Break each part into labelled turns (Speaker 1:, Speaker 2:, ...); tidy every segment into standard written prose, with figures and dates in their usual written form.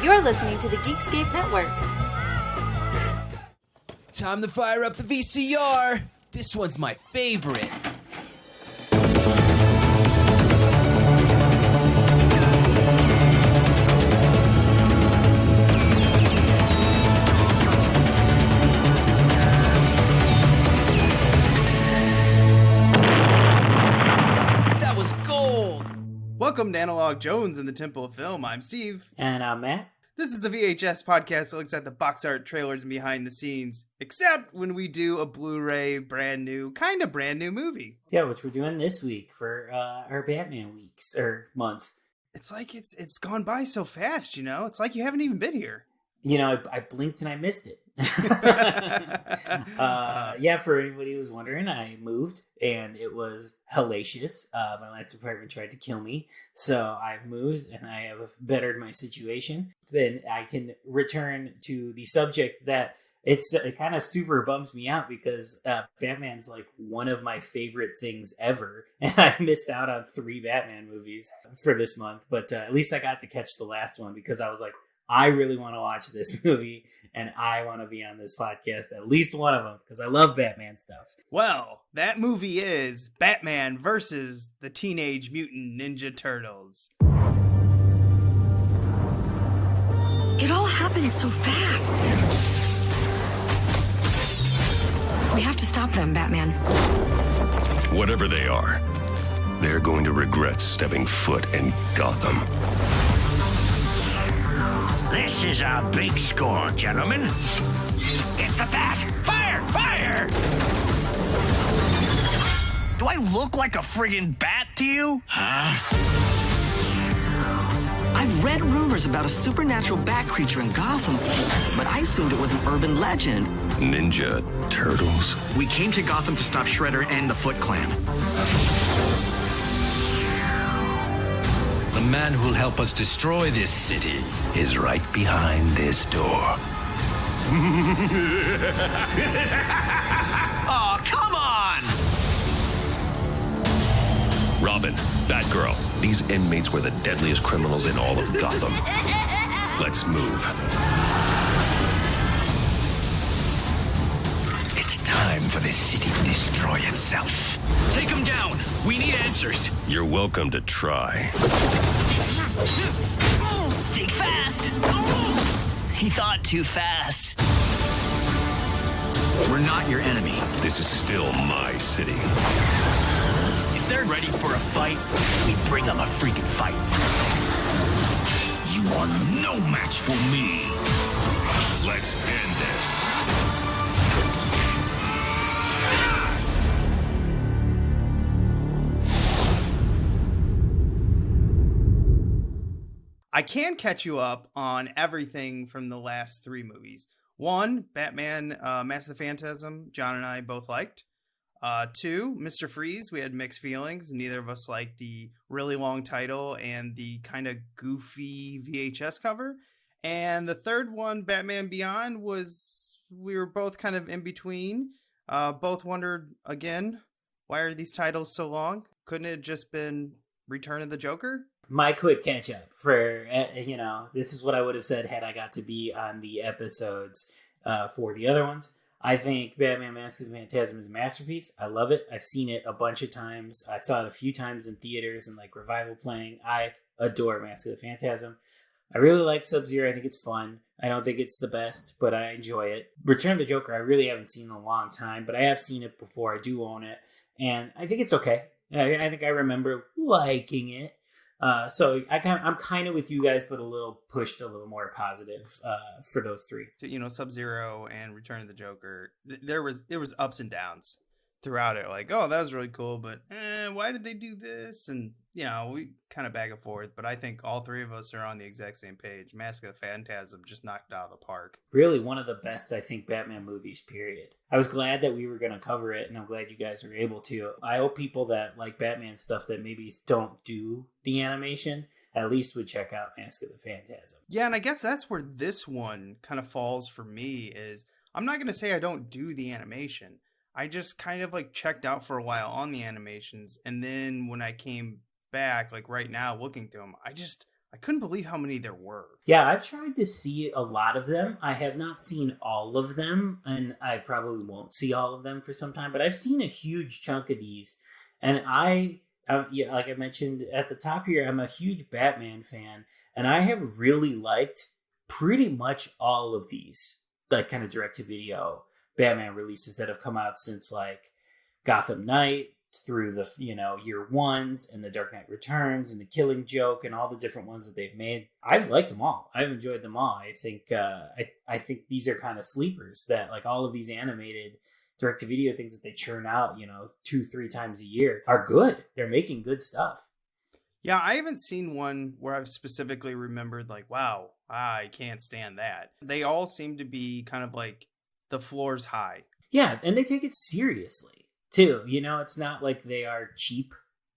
Speaker 1: You're listening to the Geekscape Network.
Speaker 2: Time to fire up the VCR. This one's my favorite. That was gold.
Speaker 3: Welcome to Analog Jones in the Temple of Film. I'm Steve.
Speaker 4: And I'm Matt.
Speaker 3: This is the VHS podcast that looks at the box art, trailers, and behind the scenes. Except when we do a Blu-ray brand new movie.
Speaker 4: Yeah, which we're doing this week for our Batman weeks, or month.
Speaker 3: It's like it's gone by so fast, you know? It's like you haven't even been here.
Speaker 4: You know, I blinked and I missed it. Yeah, for anybody who was wondering, I moved and it was hellacious. My last apartment tried to kill me, so I've moved and I have bettered my situation. Then I can return to the subject that it kind of super bums me out because Batman's like one of my favorite things ever, and I missed out on 3 Batman movies for this month. But at least I got to catch the last one because I was like, I really want to watch this movie, and I want to be on this podcast, at least one of them, because I love Batman stuff.
Speaker 3: Well, that movie is Batman versus the Teenage Mutant Ninja Turtles.
Speaker 5: It all happened so fast. We have to stop them, Batman.
Speaker 6: Whatever they are, they're going to regret stepping foot in Gotham.
Speaker 7: This is a big score, gentlemen. It's the bat! Fire! Fire! Do I look like a friggin' bat to you? Huh?
Speaker 5: I've read rumors about a supernatural bat creature in Gotham, but I assumed it was an urban legend.
Speaker 6: Ninja Turtles?
Speaker 7: We came to Gotham to stop Shredder and the Foot Clan.
Speaker 8: The man who'll help us destroy this city is right behind this door.
Speaker 7: Oh, come on!
Speaker 6: Robin, Batgirl, these inmates were the deadliest criminals in all of Gotham. Let's move.
Speaker 8: It's time for this city to destroy itself.
Speaker 7: Take him down! We need answers!
Speaker 6: You're welcome to try.
Speaker 9: Think fast! He thought too fast.
Speaker 7: We're not your enemy.
Speaker 6: This is still my city.
Speaker 7: If they're ready for a fight, we bring them a freaking fight.
Speaker 8: You are no match for me.
Speaker 6: Let's end this.
Speaker 3: I can catch you up on everything from the last 3 movies. 1, Batman, Mask of the Phantasm, John and I both liked. 2, Mr. Freeze, we had mixed feelings. Neither of us liked the really long title and the kind of goofy VHS cover. And the third one, Batman Beyond, we were both kind of in between. Both wondered, again, why are these titles so long? Couldn't it have just been Return of the Joker?
Speaker 4: My quick catch up for, this is what I would have said had I got to be on the episodes for the other ones. I think Batman Mask of the Phantasm is a masterpiece. I love it. I've seen it a bunch of times. I saw it a few times in theaters and like revival playing. I adore Mask of the Phantasm. I really like Sub-Zero. I think it's fun. I don't think it's the best, but I enjoy it. Return of the Joker, I really haven't seen in a long time, but I have seen it before. I do own it, and I think it's okay. I think I remember liking it. So I'm kind of with you guys, but a little more positive for those 3.
Speaker 3: You know, Sub-Zero and Return of the Joker, there was ups and downs throughout it. Like, oh, that was really cool, but why did they do this? And, you know, we kind of back and forth, but I think all 3 of us are on the exact same page. Mask of the Phantasm just knocked out of the park.
Speaker 4: Really one of the best, I think, Batman movies, period. I was glad that we were going to cover it, and I'm glad you guys were able to. I hope people that like Batman stuff that maybe don't do the animation at least would check out Mask of the Phantasm.
Speaker 3: Yeah, and I guess that's where this one kind of falls for me is, I'm not going to say I don't do the animation. I just kind of like checked out for a while on the animations, and then when I came back, like right now looking through them, I couldn't believe how many there were.
Speaker 4: Yeah, I've tried to see a lot of them. I have not seen all of them, and I probably won't see all of them for some time, but I've seen a huge chunk of these. And yeah, like I mentioned at the top here, I'm a huge Batman fan, and I have really liked pretty much all of these, like, kind of direct-to-video Batman releases that have come out since, like, Gotham Knight, through the, year ones, and the Dark Knight Returns, and the Killing Joke, and all the different ones that they've made. I've liked them all. I've enjoyed them all. I think I think these are kind of sleepers, that, like, all of these animated direct-to-video things that they churn out, 2-3 times a year are good. They're making good stuff.
Speaker 3: Yeah, I haven't seen one where I've specifically remembered, like, wow, I can't stand that. They all seem to be kind of like the floor's high.
Speaker 4: Yeah, and they take it seriously too. It's not like they are cheap.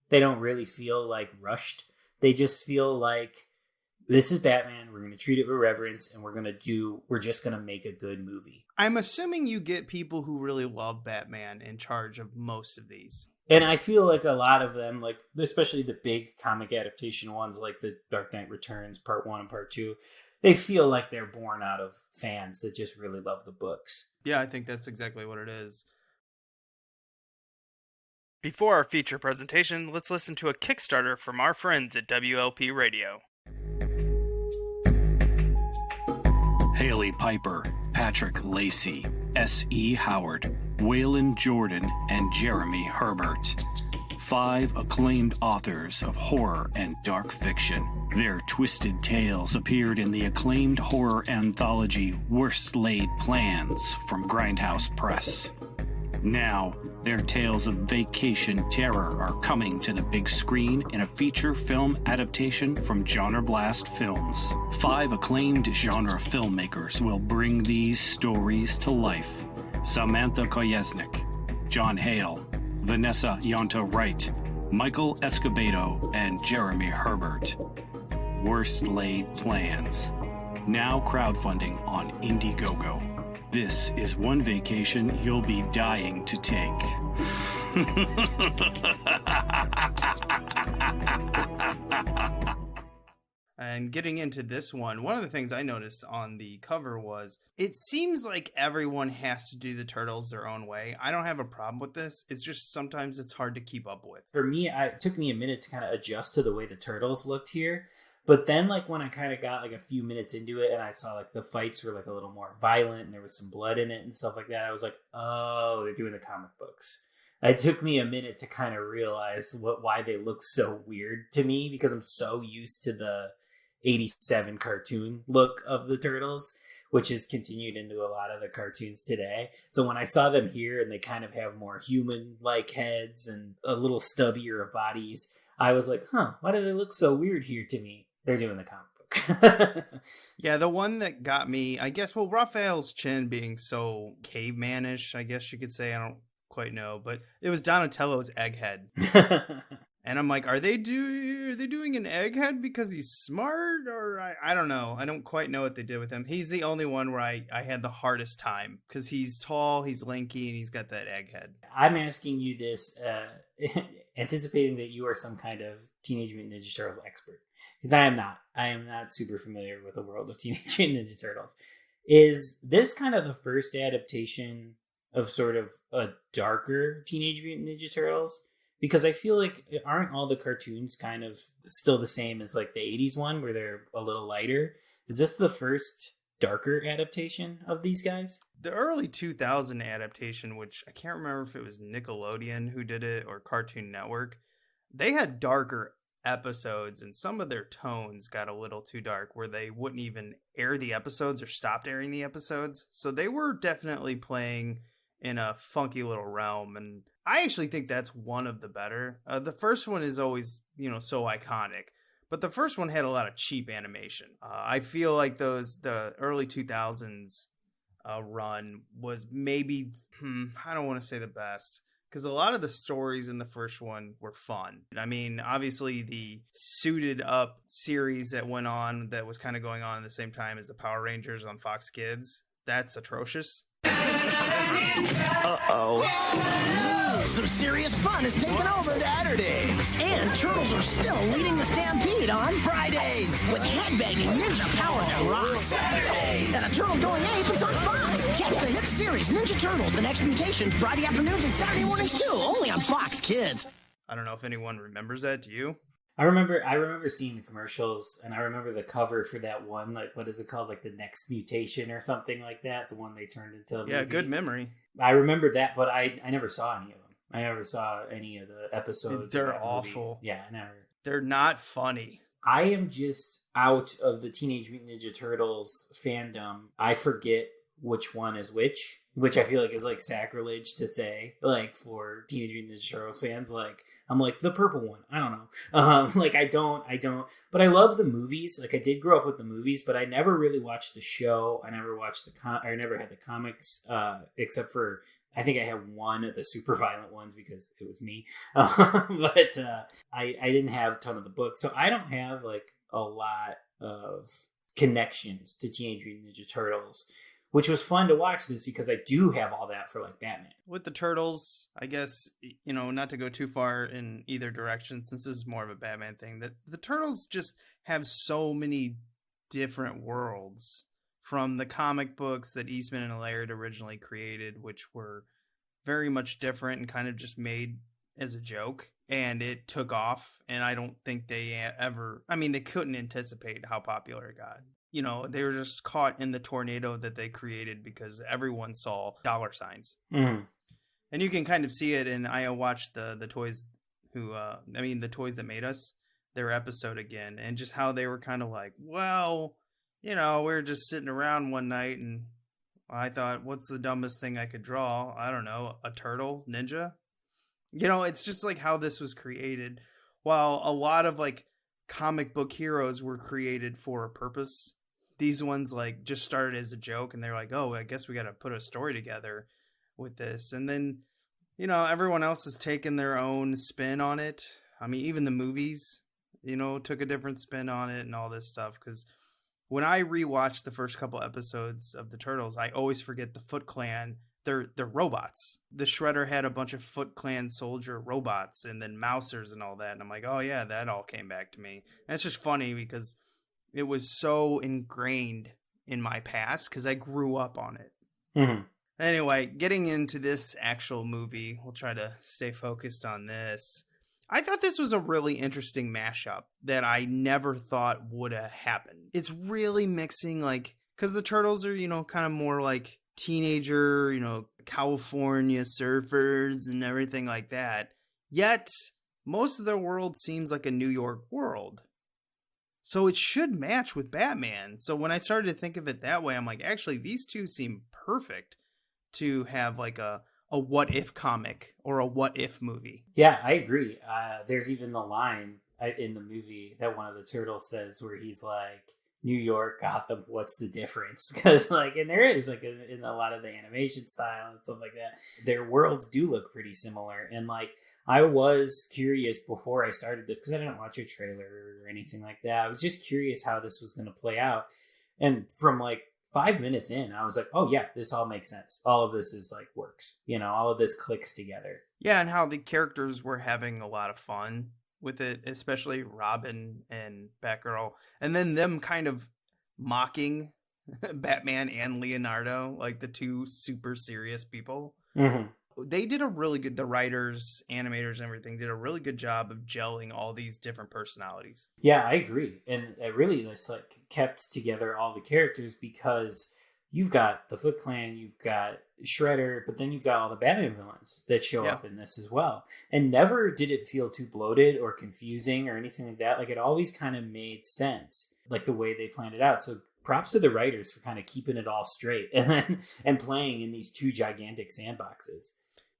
Speaker 4: They don't really feel like rushed. They just feel like, this is Batman. We're going to treat it with reverence, and we're just going to make a good movie.
Speaker 3: I'm assuming you get people who really love Batman in charge of most of these.
Speaker 4: And I feel like a lot of them, like, especially the big comic adaptation ones, like the Dark Knight Returns Part 1 and Part 2, they feel like they're born out of fans that just really love the books.
Speaker 3: Yeah, I think that's exactly what it is. Before our feature presentation, let's listen to a Kickstarter from our friends at WLP Radio.
Speaker 8: Haley Piper, Patrick Lacey, S.E. Howard, Waylon Jordan, and Jeremy Herbert. 5 acclaimed authors of horror and dark fiction. Their twisted tales appeared in the acclaimed horror anthology Worst Laid Plans from Grindhouse Press. Now, their tales of vacation terror are coming to the big screen in a feature film adaptation from Genre Blast Films. 5 acclaimed genre filmmakers will bring these stories to life. Samantha Koyesnik, John Hale, Vanessa Yonta Wright, Michael Escobedo, and Jeremy Herbert. Worst Laid Plans. Now crowdfunding on Indiegogo. This is one vacation you'll be dying to take.
Speaker 3: And getting into this one of the things I noticed on the cover was, it seems like everyone has to do the Turtles their own way. I don't have a problem with this. It's just sometimes it's hard to keep up with.
Speaker 4: For me, it took me a minute to kind of adjust to the way the Turtles looked here. But then, like, when I kind of got, like, a few minutes into it and I saw, like, the fights were, like, a little more violent and there was some blood in it and stuff like that, I was like, oh, they're doing the comic books. It took me a minute to kind of realize why they look so weird to me, because I'm so used to the 87 cartoon look of the Turtles, which is continued into a lot of the cartoons today. So when I saw them here and they kind of have more human-like heads and a little stubbier of bodies, I was like, why do they look so weird here to me? They're doing the comic book.
Speaker 3: Yeah, the one that got me, I guess, Raphael's chin being so cavemanish, I guess you could say. I don't quite know, but it was Donatello's egghead. And I'm like, are they doing an egghead because he's smart? Or I don't know. I don't quite know what they did with him. He's the only one where I had the hardest time, because he's tall, he's lanky, and he's got that egghead.
Speaker 4: I'm asking you this, anticipating that you are some kind of Teenage Mutant Ninja Turtles expert. Because I am not. I am not super familiar with the world of Teenage Mutant Ninja Turtles. Is this kind of the first adaptation of sort of a darker Teenage Mutant Ninja Turtles? Because I feel like, aren't all the cartoons kind of still the same as, like, the 80s one, where they're a little lighter? Is this the first darker adaptation of these guys?
Speaker 3: The early 2000 adaptation, which I can't remember if it was Nickelodeon who did it or Cartoon Network, they had darker episodes, and some of their tones got a little too dark, where they wouldn't even air the episodes or stopped airing the episodes. So they were definitely playing in a funky little realm, and I actually think that's one of the better. The first one is always, so iconic, but the first one had a lot of cheap animation. I feel like the early 2000s run was maybe, I don't want to say the best, because a lot of the stories in the first one were fun. I mean, obviously the suited up series that went on, that was kind of going on at the same time as the Power Rangers on Fox Kids, that's atrocious.
Speaker 10: Some serious fun is taking over Saturdays, and Turtles are still leading the stampede on Fridays. with headbanging ninja power that rocks. Saturdays! And a turtle going ape, it's on Fox. Catch the hit series Ninja Turtles, The Next Mutation, Friday afternoons and Saturday mornings too, only on Fox Kids.
Speaker 3: I don't know if anyone remembers that. Do you?
Speaker 4: I remember seeing the commercials, and I remember the cover for that one, like, what is it called? Like The Next Mutation or something like that, the one they turned into a
Speaker 3: Yeah,
Speaker 4: movie.
Speaker 3: good memory.
Speaker 4: I remember that, but I never saw any of them. I never saw any of the episodes.
Speaker 3: They're awful.
Speaker 4: Yeah, I never.
Speaker 3: They're not funny.
Speaker 4: I am just out of the Teenage Mutant Ninja Turtles fandom. I forget which one is which I feel like is like sacrilege to say, like, for Teenage Mutant Ninja Turtles fans. Like, I'm like, the purple one. I don't know. Like, I don't. But I love the movies. Like, I did grow up with the movies, but I never really watched the show. I never watched I never had the comics, except for, I think I had one of the super violent ones because it was me. But I didn't have a ton of the books. So I don't have, like, a lot of connections to Teenage Mutant Ninja Turtles, which was fun to watch this because I do have all that for, like, Batman.
Speaker 3: With the Turtles, I guess, you know, not to go too far in either direction, since this is more of a Batman thing, that the Turtles just have so many different worlds from the comic books that Eastman and Laird originally created, which were very much different and kind of just made as a joke. And it took off, and I don't think they they couldn't anticipate how popular it got. You know, they were just caught in the tornado that they created because everyone saw dollar signs.
Speaker 4: Mm-hmm.
Speaker 3: And you can kind of see it, and I watched the Toys the Toys That Made Us, their episode again, and just how they were kind of like, well, you know, we were just sitting around one night, and I thought, what's the dumbest thing I could draw? I don't know, a turtle ninja? You know, it's just like how this was created. While a lot of, like, comic book heroes were created for a purpose, these ones, like, just started as a joke, and they're like, oh, I guess we got to put a story together with this. And then, you know, everyone else has taken their own spin on it. I mean, even the movies, you know, took a different spin on it and all this stuff. Because when I rewatched the first couple episodes of the Turtles, I always forget the Foot Clan. They're robots. The Shredder had a bunch of Foot Clan soldier robots, and then Mousers and all that. And I'm like, oh yeah, that all came back to me. And it's just funny because it was so ingrained in my past because I grew up on it.
Speaker 4: Mm-hmm.
Speaker 3: Anyway, getting into this actual movie, we'll try to stay focused on this. I thought this was a really interesting mashup that I never thought would have happened. It's really mixing, like, because the Turtles are, you know, kind of more like teenager, you know, California surfers and everything like that. Yet, most of their world seems like a New York world. So it should match with Batman. So when I started to think of it that way, I'm like, actually, these two seem perfect to have, like, a what if comic or a what if movie.
Speaker 4: Yeah, I agree. There's even the line in the movie that one of the Turtles says where he's like, New York, Gotham, what's the difference? Because, like, and there is, like, in a lot of the animation style and stuff like that, their worlds do look pretty similar. And, like, I was curious before I started this because I didn't watch a trailer or anything like that. I was just curious how this was going to play out. And from, like, 5 minutes in, I was like, oh yeah, this all makes sense. All of this is, like, works. You know, all of this clicks together.
Speaker 3: Yeah, and how the characters were having a lot of fun with it, especially Robin and Batgirl, and then them kind of mocking Batman and Leonardo, like the two super serious people.
Speaker 4: Mm-hmm.
Speaker 3: They did a really good, the writers, animators, and everything did a really good job of gelling all these different personalities.
Speaker 4: Yeah, I agree. And it really just, like, kept together all the characters because you've got the Foot Clan, you've got Shredder, but then you've got all the Batman villains that show up in this as well. And never did it feel too bloated or confusing or anything like that. Like, it always kind of made sense, like, the way they planned it out. So props to the writers for kind of keeping it all straight and playing in these two gigantic sandboxes.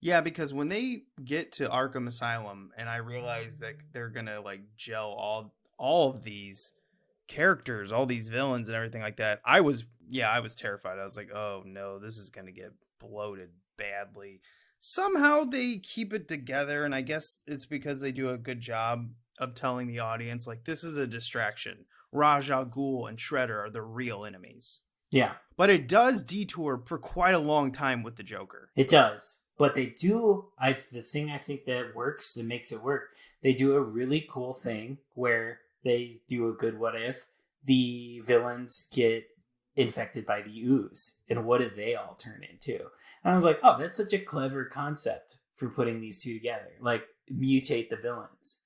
Speaker 3: Yeah, because when they get to Arkham Asylum and I realized that they're going to, like, gel all of these characters, all these villains and everything like that, I was terrified. I was like, oh no, this is going to get bloated badly. Somehow they keep it together, and I guess it's because they do a good job of telling the audience, like, this is a distraction. Ra's al Ghul and Shredder are the real enemies.
Speaker 4: Yeah.
Speaker 3: But it does detour for quite a long time with the Joker.
Speaker 4: It does. But they do, the thing I think that works, that makes it work, they do a really cool thing where they do a good what if, the villains get infected by the ooze, and what do they all turn into? And I was like, oh, that's such a clever concept for putting these two together. Like, mutate the villains,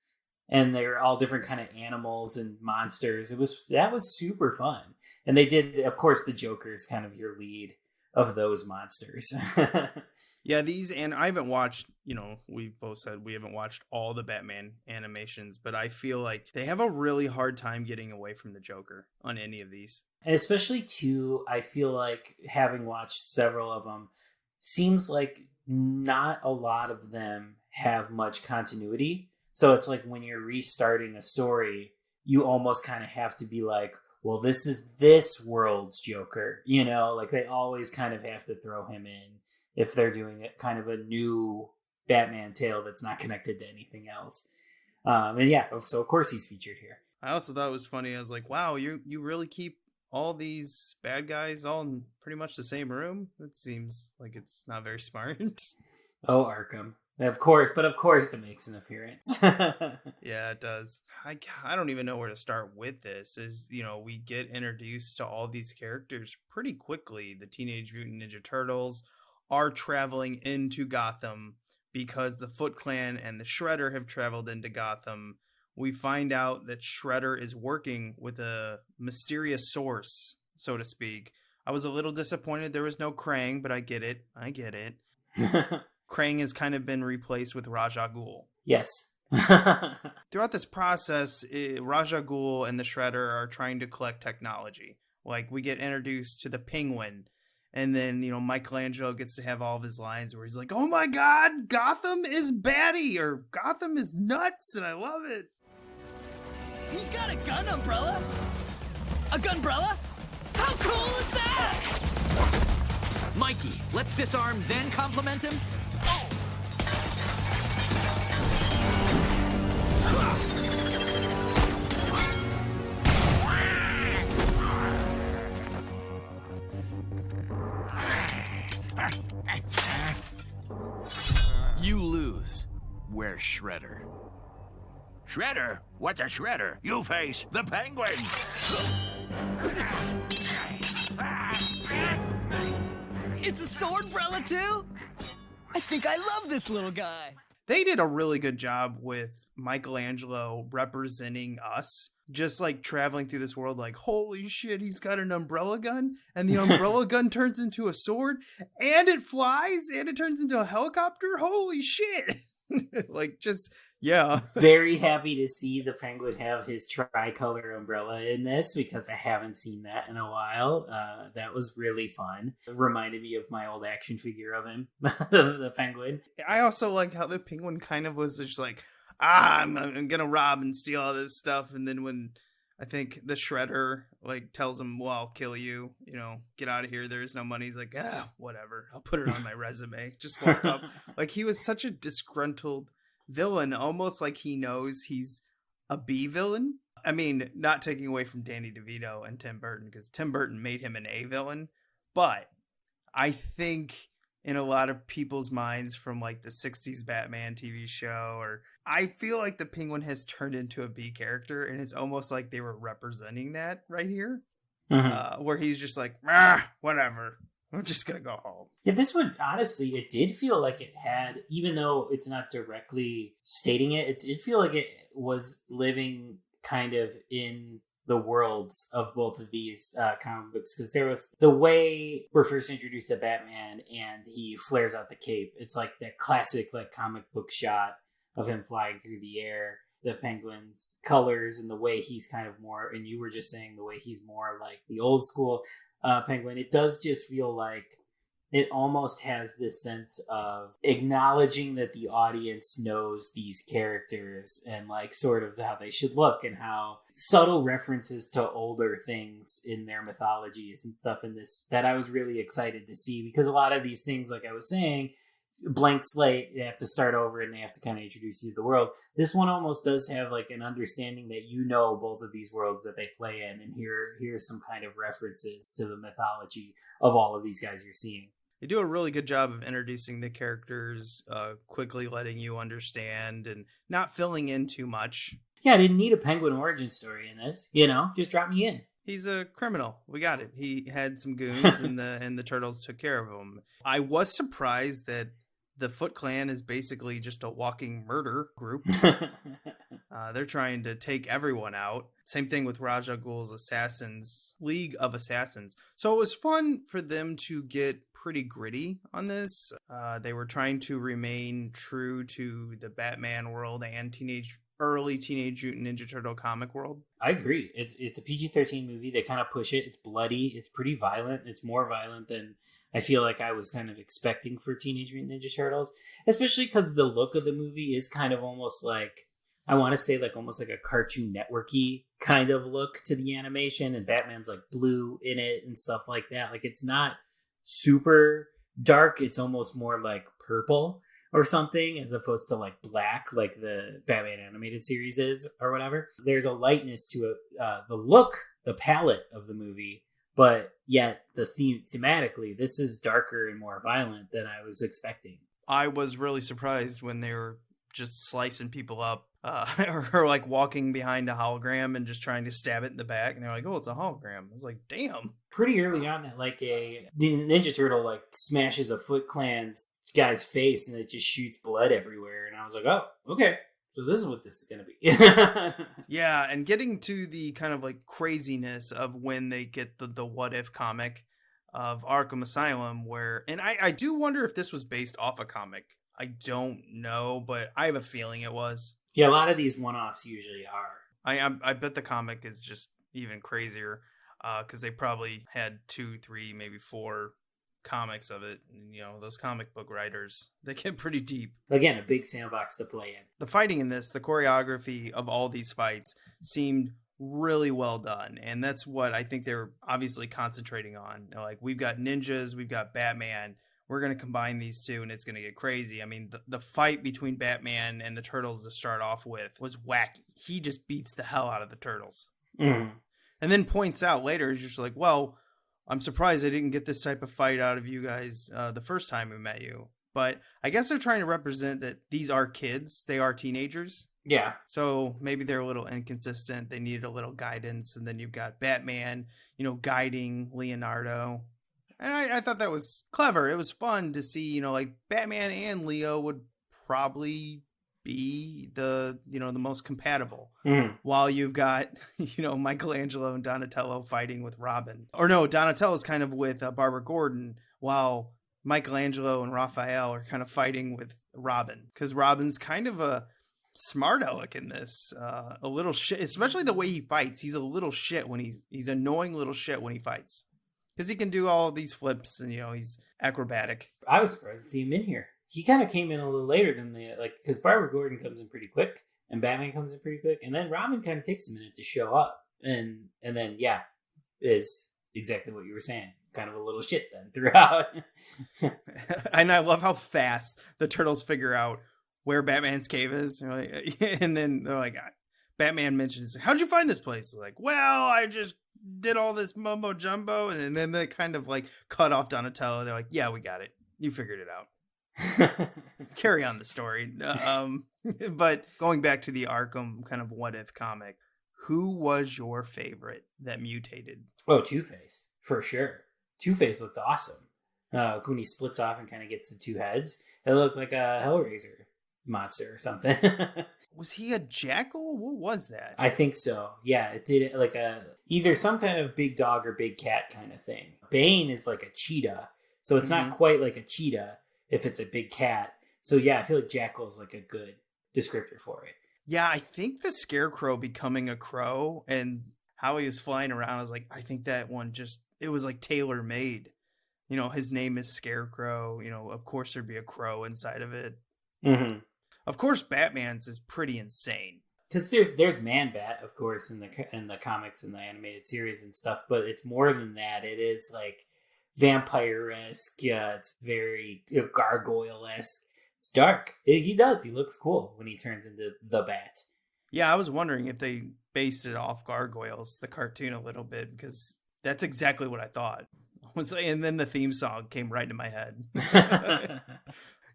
Speaker 4: and they're all different kind of animals and monsters. That was super fun. And they did, of course, the Joker is kind of your lead of those monsters.
Speaker 3: Yeah, and I haven't watched, we both said we haven't watched all the Batman animations, but I feel like they have a really hard time getting away from the Joker on any of these.
Speaker 4: And especially too, I feel like, having watched several of them, seems like not a lot of them have much continuity. So it's like when you're restarting a story, you almost kind of have to be like, well, this is this world's Joker, like they always kind of have to throw him in if they're doing it kind of a new Batman tale that's not connected to anything else. And yeah, so of course he's featured here.
Speaker 3: I also thought it was funny. I was like, wow, you really keep all these bad guys all in pretty much the same room? That seems like it's not very smart.
Speaker 4: Oh, Arkham. Of course it makes an appearance.
Speaker 3: Yeah, it does. I don't even know where to start with this. We get introduced to all these characters pretty quickly. The Teenage Mutant Ninja Turtles are traveling into Gotham because the Foot Clan and the Shredder have traveled into Gotham. We find out that Shredder is working with a mysterious source, so to speak. I was a little disappointed there was no Krang, but I get it. Krang has kind of been replaced with Raja Ghul.
Speaker 4: Yes.
Speaker 3: Throughout this process, Raja Ghul and the Shredder are trying to collect technology. Like, we get introduced to the Penguin, and then, Michelangelo gets to have all of his lines where he's like, oh my god, Gotham is batty, or Gotham is nuts, and I love it.
Speaker 9: He's got a gun umbrella? A gunbrella? How cool is that?
Speaker 7: Mikey, let's disarm, then compliment him?
Speaker 11: You lose. Where's Shredder?
Speaker 7: Shredder? What's a shredder? You face the Penguin!
Speaker 9: It's a swordbrella too? I think I love this little guy.
Speaker 3: They did a really good job with Michelangelo representing us, just like traveling through this world like, holy shit, he's got an umbrella gun, and the umbrella gun turns into a sword, and it flies, and it turns into a helicopter. Holy shit. Yeah.
Speaker 4: Very happy to see the Penguin have his tricolor umbrella in this, because I haven't seen that in a while. That was really fun. It reminded me of my old action figure of him, the Penguin.
Speaker 3: I also like how the Penguin kind of was just like, I'm gonna rob and steal all this stuff, and then when I think the Shredder tells him, well, I'll kill you, get out of here, there's no money, he's like, whatever, I'll put it on my resume, just walk up. He was such a disgruntled villain, almost like he knows he's a B villain. I mean, not taking away from Danny DeVito and Tim Burton, because Tim Burton made him an A villain, but I think in a lot of people's minds from the 60s Batman TV show, or I feel like the Penguin has turned into a B character, and it's almost like they were representing that right here. Mm-hmm. Where he's just like, whatever, I'm just gonna go home.
Speaker 4: Yeah, this one, honestly, it did feel like it had, even though it's not directly stating it, it did feel like it was living kind of in the worlds of both of these comic books, because there was the way we're first introduced to Batman and he flares out the cape. It's like that classic comic book shot of him flying through the air, the Penguin's colors, and the way he's kind of more, and you were just saying the way he's more like the old school Penguin. It does just feel like it almost has this sense of acknowledging that the audience knows these characters and sort of how they should look, and how subtle references to older things in their mythologies and stuff in this that I was really excited to see, because a lot of these things, like I was saying, blank slate, they have to start over and they have to kind of introduce you to the world. This one almost does have an understanding that both of these worlds that they play in, and here's some kind of references to the mythology of all of these guys you're seeing.
Speaker 3: They do a really good job of introducing the characters, quickly letting you understand and not filling in too much.
Speaker 4: Yeah, I didn't need a Penguin origin story in this. Just drop me in.
Speaker 3: He's a criminal. We got it. He had some goons, and the turtles took care of him. I was surprised that the Foot Clan is basically just a walking murder group. They're trying to take everyone out. Same thing with Ra's al Ghul's Assassins, League of Assassins. So it was fun for them to get pretty gritty on this. They were trying to remain true to the Batman world and early Teenage Mutant Ninja Turtle comic world.
Speaker 4: I agree. It's a PG-13 movie. They kind of push it. It's bloody. It's pretty violent. It's more violent than I feel like I was kind of expecting for Teenage Mutant Ninja Turtles, especially because the look of the movie is kind of almost like, I want to say like almost like a Cartoon Network-y kind of look to the animation, and Batman's like blue in it and stuff like that. Like, it's not super dark. It's almost more like purple or something, as opposed to like black, like the Batman animated series is, or whatever. There's a lightness to it, the look, the palette of the movie, but yet the thematically, this is darker and more violent than I was expecting.
Speaker 3: I was really surprised when they were just slicing people up, or like walking behind a hologram and just trying to stab it in the back, and they're like, "Oh, it's a hologram." I was like, "Damn!"
Speaker 4: Pretty early on, that like a Ninja Turtle like smashes a Foot Clan's guy's face, and it just shoots blood everywhere, and I was like, "Oh, okay, so this is what this is gonna be."
Speaker 3: Yeah, and getting to the kind of like craziness of when they get the What If comic of Arkham Asylum, where, and I do wonder if this was based off a comic. I don't know, but I have a feeling it was.
Speaker 4: Yeah, a lot of these one-offs usually are.
Speaker 3: I bet the comic is just even crazier, because they probably had 2, 3, maybe 4 comics of it. And, you know, those comic book writers, they get pretty deep.
Speaker 4: Again, a big sandbox to play in.
Speaker 3: The fighting in this, the choreography of all these fights seemed really well done, and that's what I think they're obviously concentrating on. They're like, we've got ninjas, we've got Batman. We're going to combine these two, and it's going to get crazy. I mean, the fight between Batman and the Turtles to start off with was wacky. He just beats the hell out of the Turtles.
Speaker 4: Mm-hmm.
Speaker 3: And then points out later, he's just like, well, I'm surprised I didn't get this type of fight out of you guys the first time we met you. But I guess they're trying to represent that these are kids. They are teenagers.
Speaker 4: Yeah.
Speaker 3: So maybe they're a little inconsistent. They needed a little guidance. And then you've got Batman, you know, guiding Leonardo. And I thought that was clever. It was fun to see, you know, like Batman and Leo would probably be the most compatible.
Speaker 4: Mm.
Speaker 3: While you've got, you know, Michelangelo and Donatello fighting with Robin. Or no, Donatello's kind of with Barbara Gordon, while Michelangelo and Raphael are kind of fighting with Robin. Because Robin's kind of a smart aleck in this. A little shit, especially the way he fights. He's a little shit when he's annoying little shit when he fights. Because he can do all these flips and, you know, he's acrobatic.
Speaker 4: I was surprised to see him in here. He kind of came in a little later than because Barbara Gordon comes in pretty quick and Batman comes in pretty quick. And then Robin kind of takes a minute to show up. And then, yeah, is exactly what you were saying. Kind of a little shit then throughout.
Speaker 3: And I love how fast the Turtles figure out where Batman's cave is. And then they're like, Batman mentions, how'd you find this place? They're like, well, I just did all this mumbo jumbo, and then they kind of like cut off Donatello. They're like, yeah, we got it, you figured it out. Carry on the story. But going back to the Arkham kind of what if comic, who was your favorite that mutated?
Speaker 4: Oh, Two-Face for sure. Two-Face looked awesome when he splits off and kind of gets the two heads. It looked like a Hellraiser monster or something.
Speaker 3: Was he a jackal? What was that?
Speaker 4: I think so. Yeah, it did like either some kind of big dog or big cat kind of thing. Bane is like a cheetah, so it's not quite like a cheetah if it's a big cat. So yeah, I feel like jackal is like a good descriptor for it.
Speaker 3: Yeah, I think the Scarecrow becoming a crow and how he was flying around, I was like, I think that one it was like tailor made. You know, his name is Scarecrow. You know, of course there'd be a crow inside of it.
Speaker 4: Mm-hmm.
Speaker 3: Of course, Batman's is pretty insane.
Speaker 4: Because there's Man-Bat, of course, in the comics and the animated series and stuff, but it's more than that. It is like vampire-esque. Yeah, it's very gargoyle-esque. It's dark. He looks cool when he turns into the Bat.
Speaker 3: Yeah, I was wondering if they based it off Gargoyles, the cartoon, a little bit, because that's exactly what I thought. And then the theme song came right into my head.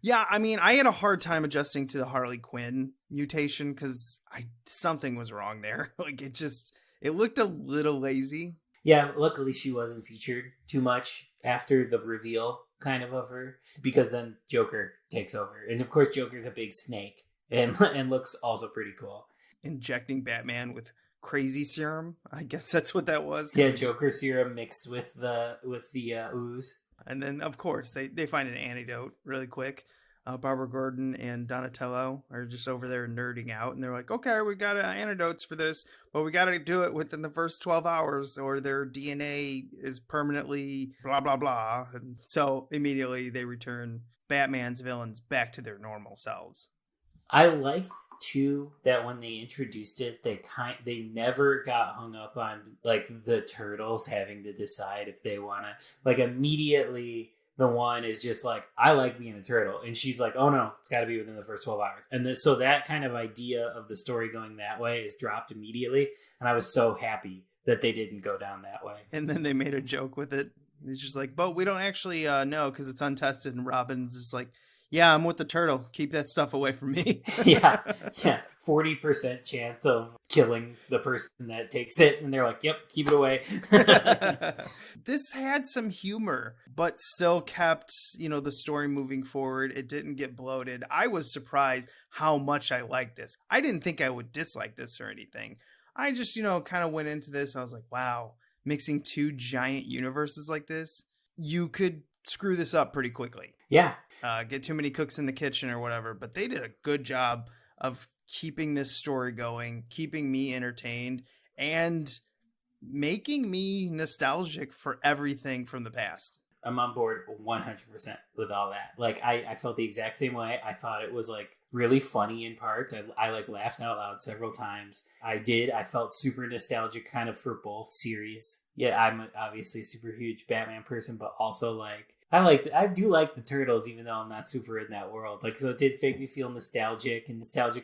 Speaker 3: Yeah, I mean, I had a hard time adjusting to the Harley Quinn mutation because something was wrong there. Like, it looked a little lazy.
Speaker 4: Yeah, luckily she wasn't featured too much after the reveal kind of her, because then Joker takes over. And of course Joker's a big snake and looks also pretty cool.
Speaker 3: Injecting Batman with crazy serum. I guess that's what that was.
Speaker 4: Yeah, Joker serum mixed with the ooze.
Speaker 3: And then, of course, they find an antidote really quick. Barbara Gordon and Donatello are just over there nerding out. And they're like, okay, we got antidotes for this, but we got to do it within the first 12 hours or their DNA is permanently blah, blah, blah. And so immediately they return Batman's villains back to their normal selves.
Speaker 4: I liked too that when they introduced it, they never got hung up on like the turtles having to decide if they want to, like, immediately the one is just like, I like being a turtle, and she's like, oh no, it's got to be within the first 12 hours. And so that kind of idea of the story going that way is dropped immediately, and I was so happy that they didn't go down that way.
Speaker 3: And then they made a joke with it. It's just like, but we don't actually know because it's untested. And Robin's just like, yeah, I'm with the turtle. Keep that stuff away from me.
Speaker 4: yeah. 40% chance of killing the person that takes it. And they're like, yep, keep it away.
Speaker 3: This had some humor, but still kept, the story moving forward. It didn't get bloated. I was surprised how much I liked this. I didn't think I would dislike this or anything. I just, kind of went into this. I was like, wow, mixing two giant universes like this, you could screw this up pretty quickly.
Speaker 4: Yeah.
Speaker 3: Get too many cooks in the kitchen or whatever. But they did a good job of keeping this story going, keeping me entertained, and making me nostalgic for everything from the past.
Speaker 4: I'm on board 100% with all that. Like, I felt the exact same way. I thought it was like really funny in parts. I like laughed out loud several times. I felt super nostalgic kind of for both series. Yeah, I'm obviously a super huge Batman person, but also like, I do like the Turtles, even though I'm not super in that world. Like, so it did make me feel nostalgic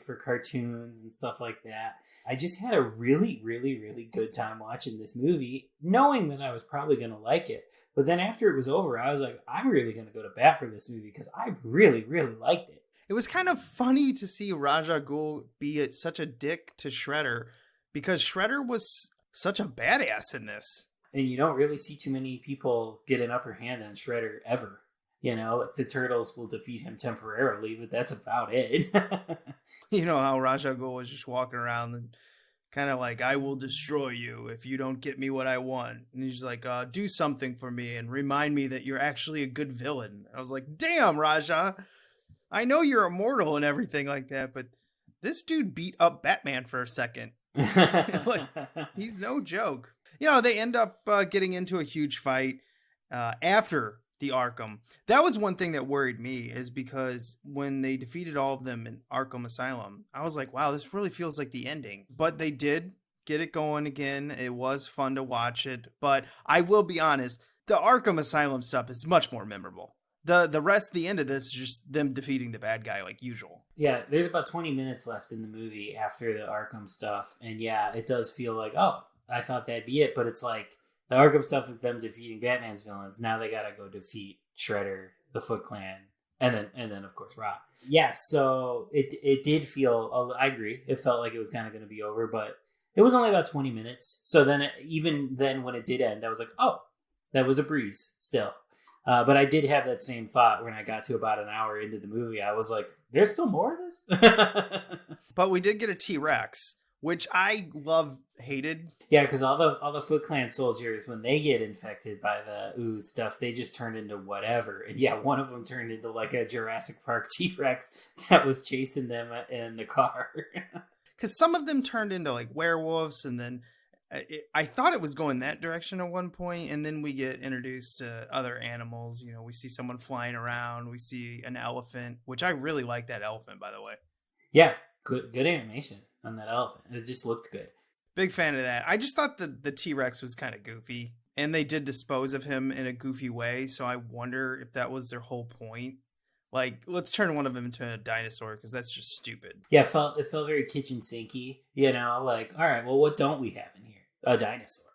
Speaker 4: for cartoons and stuff like that. I just had a really, really, really good time watching this movie, knowing that I was probably going to like it. But then after it was over, I was like, I'm really going to go to bat for this movie because I really, really liked it.
Speaker 3: It was kind of funny to see Raja Ghul be such a dick to Shredder, because Shredder was such a badass in this.
Speaker 4: And you don't really see too many people get an upper hand on Shredder ever. The Turtles will defeat him temporarily, but that's about it.
Speaker 3: You know how Raja Ghul was just walking around and kind of like, I will destroy you if you don't get me what I want. And he's like, do something for me and remind me that you're actually a good villain. I was like, damn, Raja. I know you're immortal and everything like that, but this dude beat up Batman for a second. Like, he's no joke. They end up getting into a huge fight after the Arkham. That was one thing that worried me, is because when they defeated all of them in Arkham Asylum, I was like, wow, this really feels like the ending. But they did get it going again. It was fun to watch it. But I will be honest, the Arkham Asylum stuff is much more memorable. The rest, the end of this is just them defeating the bad guy like usual.
Speaker 4: Yeah, there's about 20 minutes left in the movie after the Arkham stuff. And yeah, it does feel like, oh, I thought that'd be it, but it's like the Arkham stuff is them defeating Batman's villains. Now they gotta go defeat Shredder, the Foot Clan, and then of course Rob. Yeah, so it did feel. I agree. It felt like it was kind of going to be over, but it was only about 20 minutes. So then, even then, when it did end, I was like, oh, that was a breeze still. But I did have that same thought when I got to about an hour into the movie. I was like, there's still more of this.
Speaker 3: But we did get a T-Rex, which I hated.
Speaker 4: Yeah, because all the Foot Clan soldiers, when they get infected by the ooze stuff, they just turn into whatever. And yeah, one of them turned into like a Jurassic Park T-Rex that was chasing them in the car.
Speaker 3: Because some of them turned into like werewolves, and then I thought it was going that direction at one point, and then we get introduced to other animals. We see someone flying around. We see an elephant, which I really like that elephant, by the way.
Speaker 4: Yeah, good animation on that elephant. It just looked good.
Speaker 3: Big fan of that. I just thought the T-Rex was kind of goofy, and they did dispose of him in a goofy way, so I wonder if that was their whole point. Like, let's turn one of them into a dinosaur, because that's just stupid.
Speaker 4: Yeah, it felt very kitchen sinky, like, all right, well, what don't we have in here? A dinosaur.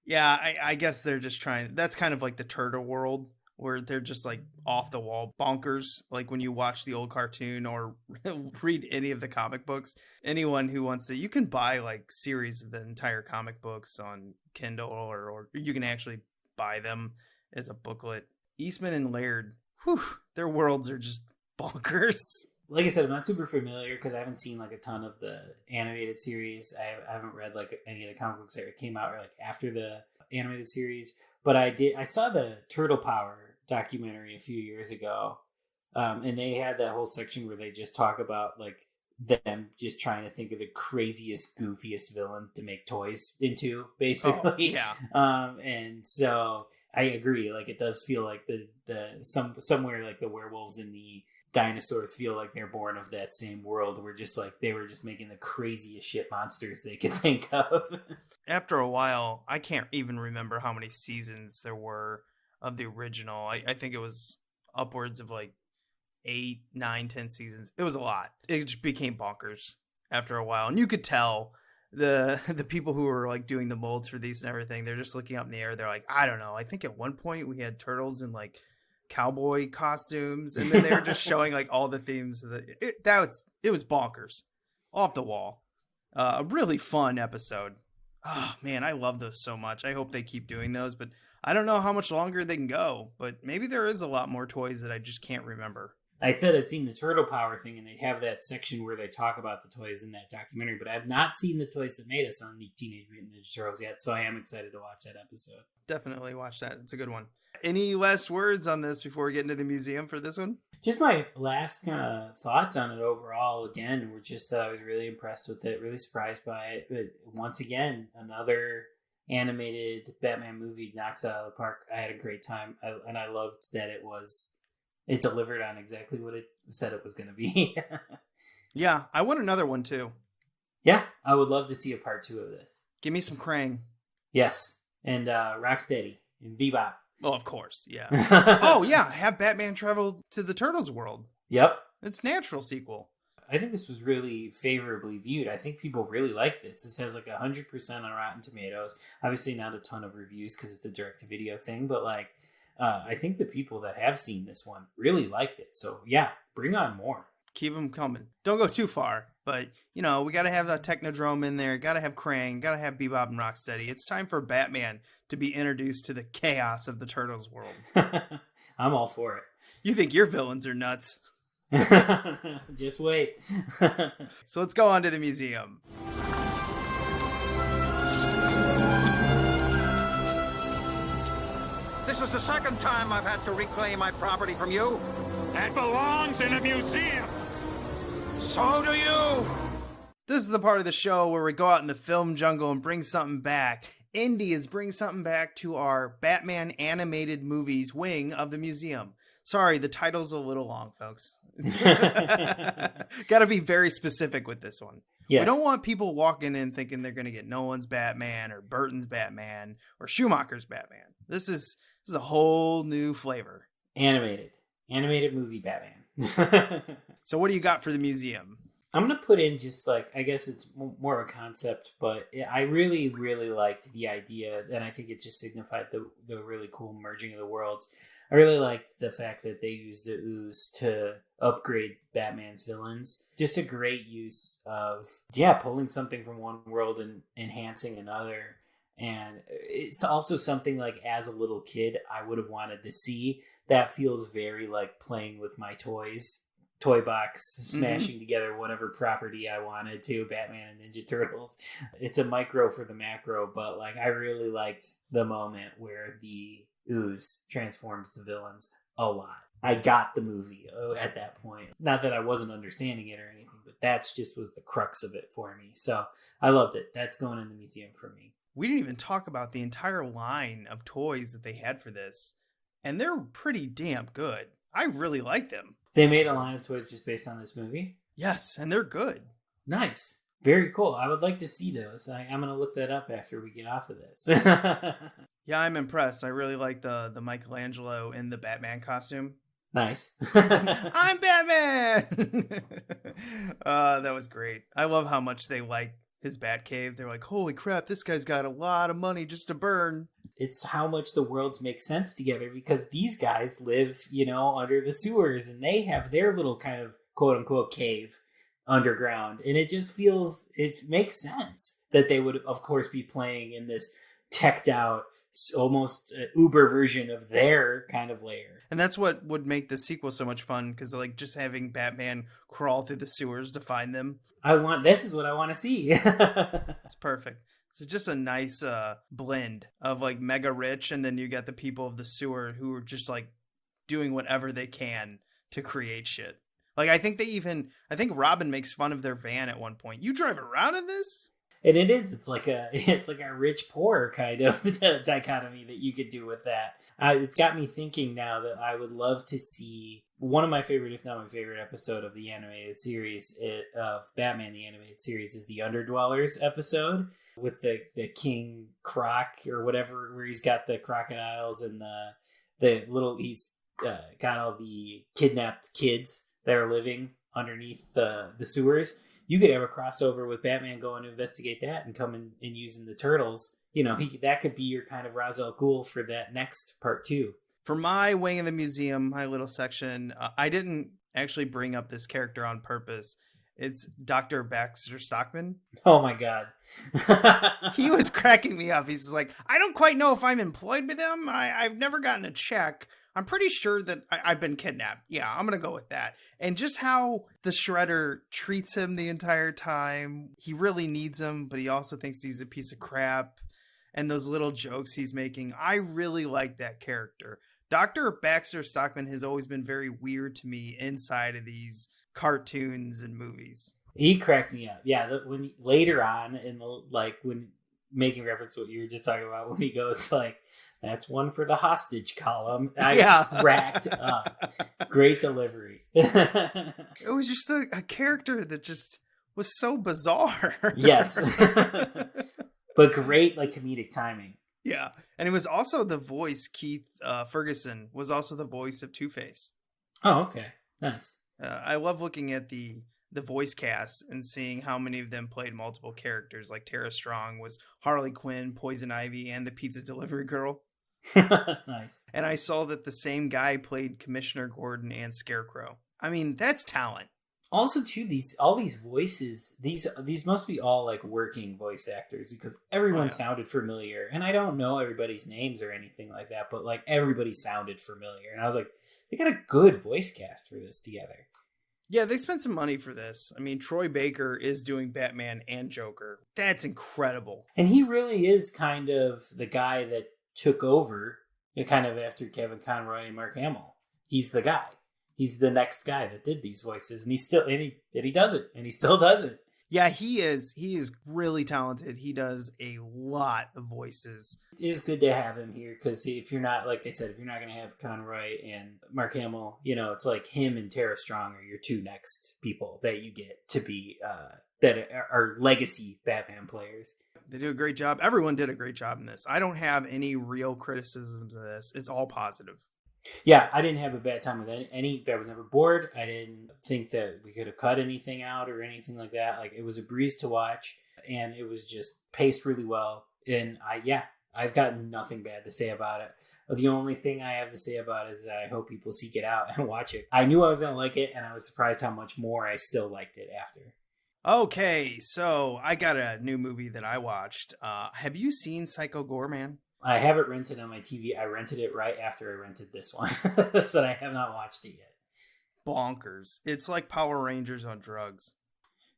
Speaker 3: Yeah, I guess they're just trying. That's kind of like the turtle world, where they're just like off the wall bonkers. Like when you watch the old cartoon or read any of the comic books, anyone who wants to, you can buy like series of the entire comic books on Kindle or you can actually buy them as a booklet. Eastman and Laird, whew, their worlds are just bonkers.
Speaker 4: Like I said, I'm not super familiar because I haven't seen like a ton of the animated series. I haven't read like any of the comic books that came out or like after the animated series. But I saw the Turtle Power documentary a few years ago, and they had that whole section where they just talk about like them just trying to think of the craziest, goofiest villain to make toys into, basically.
Speaker 3: Oh, yeah.
Speaker 4: And so I agree. Like it does feel like somewhere like the werewolves and the dinosaurs feel like they're born of that same world where just like they were just making the craziest shit monsters they could think of.
Speaker 3: After a while, I can't even remember how many seasons there were of the original. I think it was upwards of like 8, 9, 10 seasons. It was a lot. It just became bonkers after a while. And you could tell the people who were like doing the molds for these and everything, they're just looking up in the air. They're like, I don't know. I think at one point we had turtles in like cowboy costumes, and then they were just showing like all the themes of it was bonkers, off the wall. A really fun episode. Oh man, I love those so much. I hope they keep doing those, but I don't know how much longer they can go. But maybe there is a lot more toys that I just can't remember.
Speaker 4: I said I'd seen the Turtle Power thing, and they have that section where they talk about the toys in that documentary, but I have not seen the Toys That Made Us on the Teenage Mutant Ninja Turtles yet, so I am excited to watch that episode.
Speaker 3: Definitely watch that. It's a good one. Any last words on this before we get into the museum for this one?
Speaker 4: Just my last kind of thoughts on it overall, again, were just that I was really impressed with it, really surprised by it. But once again, another animated Batman movie knocks it out of the park. I had a great time, and I loved that it delivered on exactly what it said it was going to be.
Speaker 3: Yeah, I want another one too.
Speaker 4: Yeah, I would love to see a part 2 of this.
Speaker 3: Give me some Krang.
Speaker 4: Yes, and Rocksteady and Bebop.
Speaker 3: Oh, of course, yeah. Oh, yeah, have Batman travel to the Turtles world.
Speaker 4: Yep.
Speaker 3: It's natural sequel.
Speaker 4: I think this was really favorably viewed. I think people really like this. This has like 100% on Rotten Tomatoes. Obviously not a ton of reviews because it's a direct-to-video thing, but like I think the people that have seen this one really liked it. So yeah, bring on more.
Speaker 3: Keep them coming. Don't go too far, but we got to have a Technodrome in there. Got to have Krang. Got to have Bebop and Rocksteady. It's time for Batman to be introduced to the chaos of the Turtles world.
Speaker 4: I'm all for it.
Speaker 3: You think your villains are nuts?
Speaker 4: Just wait.
Speaker 3: So let's go on to the museum.
Speaker 12: This is the second time I've had to reclaim my property from you.
Speaker 7: That belongs in a museum.
Speaker 12: So do you.
Speaker 3: This is the part of the show where we go out in the film jungle and bring something back. Indy is bringing something back to our Batman animated movies wing of the museum. Sorry, the title's a little long, folks. Got to be very specific with this one. Yes. We don't want people walking in thinking they're going to get Nolan's Batman or Burton's Batman or Schumacher's Batman. This is a whole new flavor.
Speaker 4: Animated movie Batman.
Speaker 3: So what do you got for the museum?
Speaker 4: I'm going to put in just like, I guess it's more of a concept, but I really, really liked the idea, and I think it just signified the really cool merging of the worlds. I really liked the fact that they used the ooze to upgrade Batman's villains. Just a great use of, pulling something from one world and enhancing another. And it's also something like, as a little kid, I would have wanted to see. That feels very like playing with my toys. Toy box, smashing together whatever property I wanted to, Batman and Ninja Turtles. It's a micro for the macro, but like I really liked the moment where the ooze transforms the villains a lot. I got the movie at that point. Not that I wasn't understanding it or anything, but that's just was the crux of it for me. So I loved it. That's going in the museum for me.
Speaker 3: We didn't even talk about the entire line of toys that they had for this, and they're pretty damn good. I really like them.
Speaker 4: They made a line of toys just based on this movie?
Speaker 3: Yes, and they're good.
Speaker 4: Nice. Very cool. I would like to see those. I'm going to look that up after we get off of this.
Speaker 3: Yeah, I'm impressed. I really like the Michelangelo in the Batman costume.
Speaker 4: Nice.
Speaker 3: I'm Batman! That was great. I love how much they like his Batcave. They're like, holy crap, this guy's got a lot of money just to burn.
Speaker 4: it's how much the worlds make sense together, because these guys live, under the sewers, and they have their little kind of quote unquote cave underground. And it just it makes sense that they would, of course, be playing in this teched out, almost Uber version of their kind of lair.
Speaker 3: And that's what would make the sequel so much fun, because like just having Batman crawl through the sewers to find them.
Speaker 4: This is what I want to see.
Speaker 3: It's perfect. It's just a nice blend of like mega rich, and then you got the people of the sewer who are just like doing whatever they can to create shit. Like I think Robin makes fun of their van at one point. You drive around in this?
Speaker 4: And it's like a rich poor kind of dichotomy that you could do with that. It's got me thinking now that I would love to see one of my favorite, if not my favorite episode of the animated series of Batman the Animated Series is the Underdwellers episode with the King Croc or whatever, where he's got the crocodiles and he's got all the kidnapped kids that are living underneath the sewers. You could have a crossover with Batman going to investigate that and coming and using the turtles. That could be your kind of Ra's al Ghul for that next part too.
Speaker 3: For my wing of the museum, my little section, I didn't actually bring up this character on purpose. It's Dr. Baxter Stockman.
Speaker 4: Oh my God.
Speaker 3: He was cracking me up. He's like, I don't quite know if I'm employed by them. I've never gotten a check. I'm pretty sure that I've been kidnapped. Yeah, I'm going to go with that. And just how the Shredder treats him the entire time. He really needs him, but he also thinks he's a piece of crap. And those little jokes he's making. I really like that character. Dr. Baxter Stockman has always been very weird to me inside of these cartoons and movies.
Speaker 4: He cracked me up. Yeah, when later on when making reference to what you were just talking about, when he goes like, that's one for the hostage column. I cracked up. Great delivery.
Speaker 3: It was just a character that just was so bizarre.
Speaker 4: Yes. But great, comedic timing.
Speaker 3: Yeah. And it was also the voice, Keith Ferguson, was also the voice of Two-Face.
Speaker 4: Oh, okay. Nice.
Speaker 3: I love looking at the voice cast and seeing how many of them played multiple characters. Like Tara Strong was Harley Quinn, Poison Ivy, and the pizza delivery girl.
Speaker 4: Nice.
Speaker 3: And I saw that the same guy played Commissioner Gordon and Scarecrow. I mean, that's talent.
Speaker 4: Also, too, all these voices, these must be all working voice actors, because everyone sounded familiar. And I don't know everybody's names or anything like that, but everybody sounded familiar. And I was like, they got a good voice cast for this together.
Speaker 3: Yeah, they spent some money for this. I mean, Troy Baker is doing Batman and Joker. That's incredible.
Speaker 4: And he really is kind of the guy that took over kind of after Kevin Conroy and Mark Hamill. He's the guy. He's the next guy that did these voices, and he does it, and he still does it.
Speaker 3: Yeah, he is really talented. He does a lot of voices.
Speaker 4: It is good to have him here, because if you're not, like I said, if you're not going to have Conroy and Mark Hamill, it's like him and Tara Strong are your two next people that you get to be that are legacy Batman players.
Speaker 3: They do a great job. Everyone did a great job in this. I don't have any real criticisms of this. It's all positive.
Speaker 4: Yeah, I didn't have a bad time with any. I was never bored. I didn't think that we could have cut anything out or anything like that. It was a breeze to watch, and it was just paced really well. And I've got nothing bad to say about it. The only thing I have to say about it is that I hope people seek it out and watch it. I knew I was going to like it, and I was surprised how much more I still liked it after.
Speaker 3: Okay, so I got a new movie that I watched. Have you seen Psycho Goreman?
Speaker 4: I have it rented on my TV. I rented it right after I rented this one, so I have not watched it yet.
Speaker 3: Bonkers. It's like Power Rangers on drugs.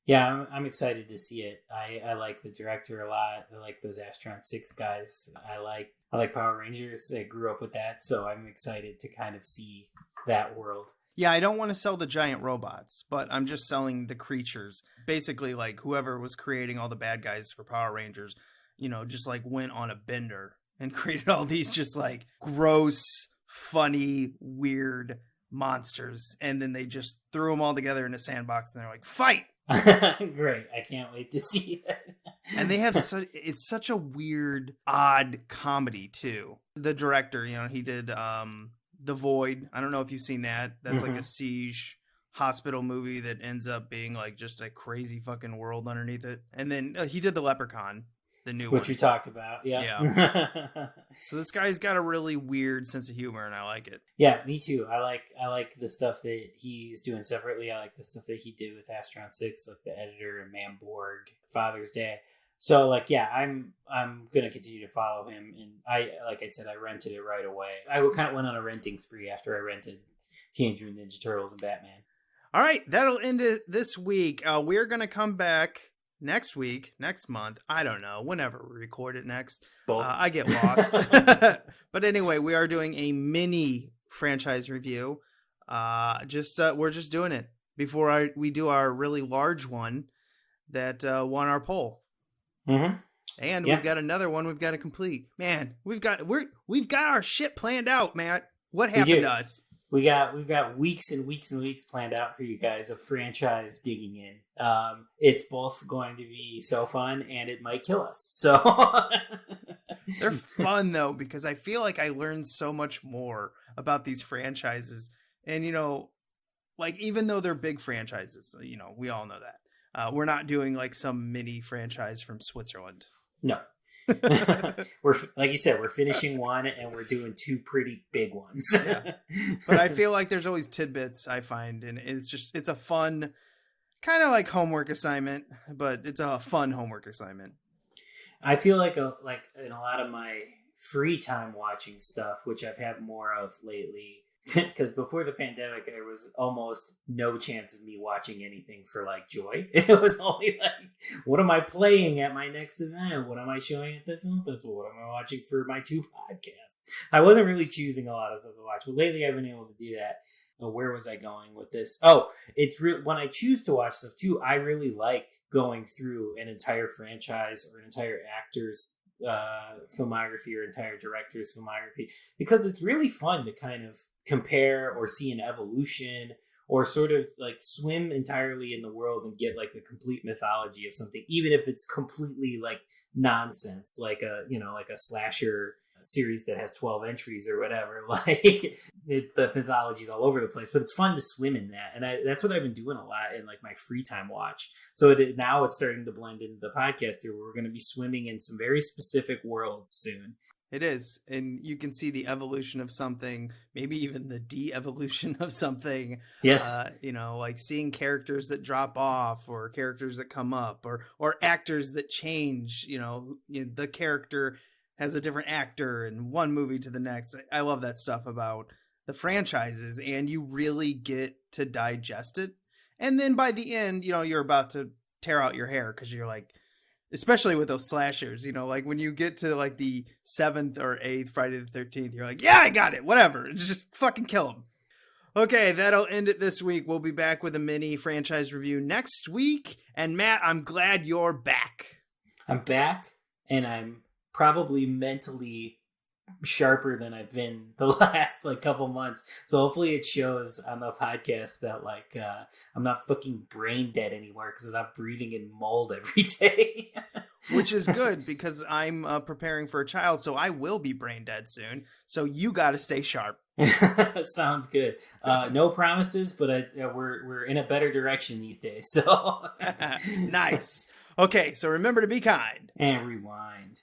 Speaker 4: Yeah, I'm excited to see it. I like the director a lot. I like those Astron 6 guys. I like Power Rangers. I grew up with that, so I'm excited to kind of see that world.
Speaker 3: Yeah, I don't want to sell the giant robots, but I'm just selling the creatures. Basically, whoever was creating all the bad guys for Power Rangers, just went on a bender and created all these just gross, funny, weird monsters. And then they just threw them all together in a sandbox and they're like, fight!
Speaker 4: Great. I can't wait to see it.
Speaker 3: And they have it's such a weird, odd comedy too. The director, he did The Void. I don't know if you've seen that. That's a siege hospital movie that ends up being just a crazy fucking world underneath it. And then he did The Leprechaun. the new one.
Speaker 4: Which we talked about, yeah.
Speaker 3: So this guy's got a really weird sense of humor, and I like it.
Speaker 4: Yeah, me too. I like the stuff that he's doing separately. I like the stuff that he did with Astron 6, like the editor and Manborg, Father's Day. So like, yeah, I'm gonna continue to follow him, and like I said, I rented it right away. I kind of went on a renting spree after I rented Teenage Mutant Ninja Turtles and Batman.
Speaker 3: All right, that'll end it this week. We're gonna come back next month. I don't know, whenever we record it next.
Speaker 4: Both.
Speaker 3: I get lost. But anyway, we are doing a mini franchise review. We're just doing it before we do our really large one that won our poll.
Speaker 4: Mm-hmm.
Speaker 3: And we've got another one we've got to complete. Man, we've got our shit planned out, Matt. What happened to us?
Speaker 4: We've got weeks and weeks and weeks planned out for you guys of franchise digging in. It's both going to be so fun, and it might kill us. So
Speaker 3: they're fun though, because I feel like I learned so much more about these franchises. And like even though they're big franchises, we all know that we're not doing like some mini franchise from Switzerland.
Speaker 4: No. We're like you said, we're finishing one and we're doing two pretty big ones.
Speaker 3: Yeah. But I feel like there's always tidbits I find, and it's a fun kind of like homework assignment, but it's a fun homework assignment.
Speaker 4: I feel like in a lot of my free time watching stuff, which I've had more of lately, because before the pandemic, there was almost no chance of me watching anything for like joy. It was only like, what am I playing at my next event? What am I showing at the film festival? What am I watching for my 2 podcasts? I wasn't really choosing a lot of stuff to watch, but lately I've been able to do that. Where was I going with this? Oh, it's when I choose to watch stuff too, I really like going through an entire franchise or an entire actor's filmography or entire director's filmography, because it's really fun to kind of compare or see an evolution or sort of like swim entirely in the world and get like the complete mythology of something, even if it's completely like nonsense, like a slasher series that has 12 entries or whatever. Like the mythology's all over the place, but it's fun to swim in that, and that's what I've been doing a lot in like my free time watch. So now it's starting to blend into the podcast here, where we're going to be swimming in some very specific worlds soon.
Speaker 3: It is, and you can see the evolution of something, maybe even the de-evolution of something.
Speaker 4: Yes.
Speaker 3: Like seeing characters that drop off, or characters that come up, or actors that change. The character has a different actor in one movie to the next. I love that stuff about the franchises, and you really get to digest it. And then by the end, you're about to tear out your hair, because you're like, especially with those slashers, like when you get to like the 7th or 8th Friday the 13th, you're like, yeah, I got it. Whatever. Just fucking kill them. Okay, that'll end it this week. We'll be back with a mini franchise review next week. And Matt, I'm glad you're back.
Speaker 4: I'm back, and I'm probably mentally sharper than I've been the last like couple months. So hopefully it shows on the podcast that like I'm not fucking brain dead anymore, because I'm not breathing in mold every day.
Speaker 3: Which is good, because I'm preparing for a child, so I will be brain dead soon. So you got to stay sharp.
Speaker 4: Sounds good. No promises, but we're in a better direction these days. So
Speaker 3: nice. Okay, so remember to be kind
Speaker 4: and rewind.